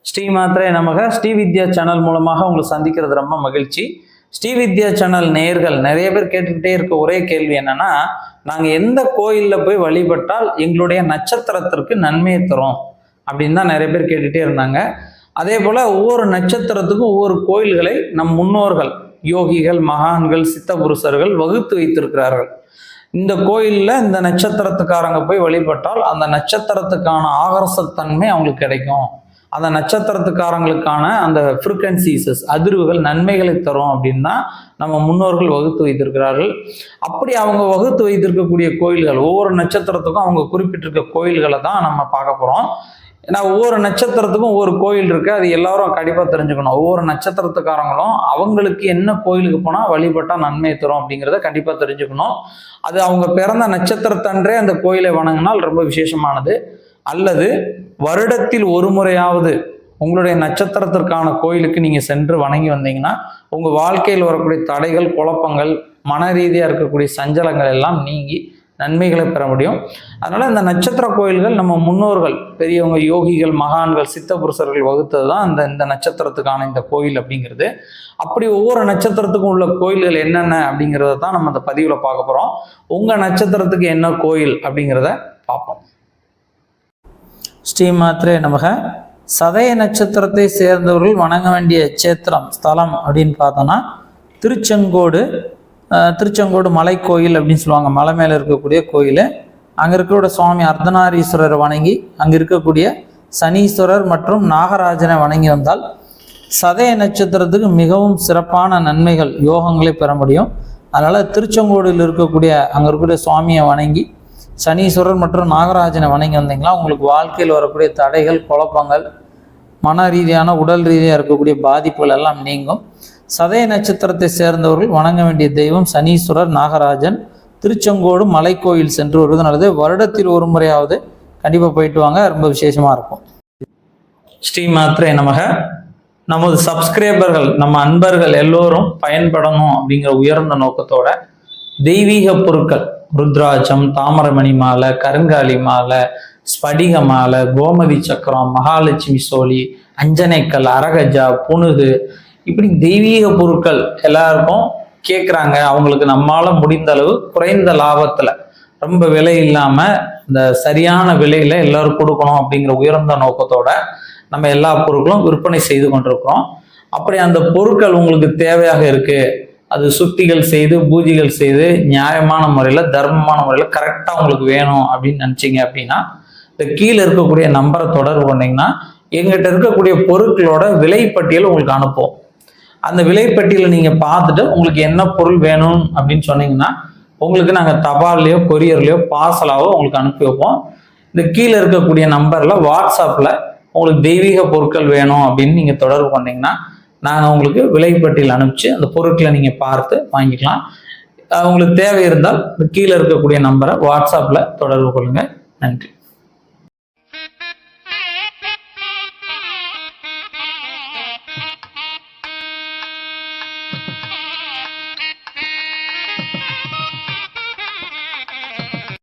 ஸ்ரீமாத்ரே நமக. ஸ்ரீவித்யா சேனல் மூலமாக உங்களை சந்திக்கிறது ரொம்ப மகிழ்ச்சி. ஸ்ரீவித்யா சேனல் நேயர்கள் நிறைய பேர் கேட்டுக்கிட்டே இருக்க ஒரே கேள்வி என்னன்னா, நாங்கள் எந்த கோயிலில் போய் வழிபட்டால் எங்களுடைய நட்சத்திரத்திற்கு நன்மையை தரும் அப்படின்னு தான் நிறைய பேர் கேட்டுகிட்டே இருந்தாங்க. அதே போல் ஒவ்வொரு நட்சத்திரத்துக்கும் ஒவ்வொரு கோயில்களை நம் முன்னோர்கள் யோகிகள், மகான்கள், சித்த புருஷர்கள் வகுத்து வைத்திருக்கிறார்கள். இந்த கோயிலில் இந்த நட்சத்திரத்துக்காரங்க போய் வழிபட்டால் அந்த நட்சத்திரத்துக்கான ஆகர்ஷத்தன்மை அவங்களுக்கு கிடைக்கும், அந்த நட்சத்திரத்துக்காரங்களுக்கான அந்த ஃப்ரீக்வன்சிஸஸ் அதிர்வுகள் நன்மைகளை தரும் அப்படின்னு தான் நம்ம முன்னோர்கள் வகுத்து வைத்திருக்கிறார்கள். அப்படி அவங்க வகுத்து வைத்திருக்கக்கூடிய கோயில்கள், ஒவ்வொரு நட்சத்திரத்துக்கும் அவங்க குறிப்பிட்டிருக்க கோயில்களை தான் நம்ம பார்க்க போகிறோம். ஏன்னா ஒவ்வொரு நட்சத்திரத்துக்கும் ஒவ்வொரு கோயில் இருக்குது, அது எல்லாரும் கண்டிப்பாக தெரிஞ்சுக்கணும். ஒவ்வொரு நட்சத்திரத்துக்காரங்களும் அவங்களுக்கு என்ன கோயிலுக்கு போனால் வழிபட்டால் நன்மை தரும் அப்படிங்கிறத கண்டிப்பாக தெரிஞ்சுக்கணும். அது அவங்க பிறந்த நட்சத்திரத்தன்றே அந்த கோயிலை வணங்கினால் ரொம்ப விசேஷமானது. அல்லது வருடத்தில் ஒரு முறையாவது உங்களுடைய நட்சத்திரத்திற்கான கோயிலுக்கு நீங்கள் சென்று வணங்கி வந்தீங்கன்னா உங்கள் வாழ்க்கையில் வரக்கூடிய தடைகள், குழப்பங்கள், மன ரீதியாக இருக்கக்கூடிய சஞ்சலங்கள் எல்லாம் நீங்கி நன்மைகளை பெற முடியும். அதனால் இந்த நட்சத்திர கோயில்கள் நம்ம முன்னோர்கள், பெரியவங்க, யோகிகள், மகான்கள், சித்த புருஷர்கள் வகுத்தது தான் இந்த நட்சத்திரத்துக்கான இந்த கோயில் அப்படிங்கிறது. அப்படி ஒவ்வொரு நட்சத்திரத்துக்கும் உள்ள கோயில்கள் என்னென்ன அப்படிங்கிறத தான் நம்ம இந்த பதிவில் பார்க்க போகிறோம். உங்கள் நட்சத்திரத்துக்கு என்ன கோயில் அப்படிங்கிறத பார்ப்போம். ஸ்ரீமாத்ரே நமக. சதய நட்சத்திரத்தை சேர்ந்தவர்கள் வணங்க வேண்டிய சேத்திரம், ஸ்தலம் அப்படின்னு பார்த்தோன்னா திருச்செங்கோடு மலை கோயில் அப்படின்னு சொல்லுவாங்க. மலை மேலே இருக்கக்கூடிய கோயில். அங்கே இருக்கக்கூடிய சுவாமி அர்த்தநாரீஸ்வரரை வணங்கி அங்கே இருக்கக்கூடிய சனீஸ்வரர் மற்றும் நாகராஜனை வணங்கி வந்தால் சதய நட்சத்திரத்துக்கு மிகவும் சிறப்பான நன்மைகள், யோகங்களை பெற முடியும். அதனால் திருச்செங்கோடில் இருக்கக்கூடிய அங்கே இருக்கக்கூடிய சுவாமியை வணங்கி சனீஸ்வரர் மற்றும் நாகராஜனை வணங்கி வந்தீங்களா உங்களுக்கு வாழ்க்கையில் வரக்கூடிய தடைகள், குழப்பங்கள், மன ரீதியான உடல் ரீதியாக இருக்கக்கூடிய பாதிப்புகள் எல்லாம் நீங்கும். சதய நட்சத்திரத்தை சேர்ந்தவர்கள் வணங்க வேண்டிய தெய்வம் சனீஸ்வரர், நாகராஜன். திருச்செங்கோடு மலை கோயில் சென்று வருவது நல்லது. வருடத்தில் ஒரு முறையாவது கண்டிப்பாக போயிட்டு வாங்க, ரொம்ப விசேஷமாக இருக்கும். ஸ்ரீமாத்ரே நமக. நமது சப்ஸ்கிரைபர்கள், நம்ம அன்பர்கள் எல்லோரும் பயன்படணும் அப்படிங்கிற உயர்ந்த நோக்கத்தோட தெய்வீக பொருட்கள், ருத்ராட்சம், தாமரமணி மாலை, கருங்காலி மாலை, ஸ்படிக மாலை, கோமதி சக்கரம், மகாலட்சுமி சோழி, அஞ்சனைக்கல், அரகஜா, புனுகு, இப்படி தெய்வீக பொருட்கள் எல்லாருக்கும் கேட்குறாங்க. அவங்களுக்கு நம்மளால முடிந்த அளவு குறைந்த லாபத்தில், ரொம்ப விலை இல்லாமல் இந்த சரியான விலையில் எல்லாரும் கொடுக்கணும் அப்படிங்கிற உயர்ந்த நோக்கத்தோட நம்ம எல்லா பொருட்களும் விற்பனை செய்து கொண்டிருக்கிறோம். அப்படி அந்த பொருட்கள் உங்களுக்கு தேவையாக இருக்குது, அது சுத்திகள் செய்து பூஜைகள் செய்து நியாயமான முறையில், தர்மமான முறையில் கரெக்டாக உங்களுக்கு வேணும் அப்படின்னு நினச்சிங்க அப்படின்னா இந்த கீழே இருக்கக்கூடிய நம்பரை தொடர்பு பண்ணிங்கன்னா எங்கிட்ட இருக்கக்கூடிய பொருட்களோட விலைப்பட்டியல் உங்களுக்கு அனுப்புவோம். அந்த விலைப்பட்டியலை நீங்கள் பார்த்துட்டு உங்களுக்கு என்ன பொருள் வேணும் அப்படின்னு சொன்னீங்கன்னா உங்களுக்கு நாங்கள் தபால்லையோ கொரியர்லையோ பார்சலாவோ உங்களுக்கு அனுப்பி வைப்போம். இந்த கீழே இருக்கக்கூடிய நம்பரில் வாட்ஸ்அப்பில் உங்களுக்கு தெய்வீக பொருட்கள் வேணும் அப்படின்னு நீங்கள் தொடர்பு பண்ணிங்கன்னா நாங்கள் உங்களுக்கு விலைப்பட்டியல் அனுப்பிச்சு அந்த பொருட்களை நீங்கள் பார்த்து வாங்கிக்கலாம். உங்களுக்கு தேவை இருந்தால் கீழே இருக்கக்கூடிய நம்பரை வாட்ஸ்அப்பில் தொடர்பு கொள்ளுங்கள். நன்றி.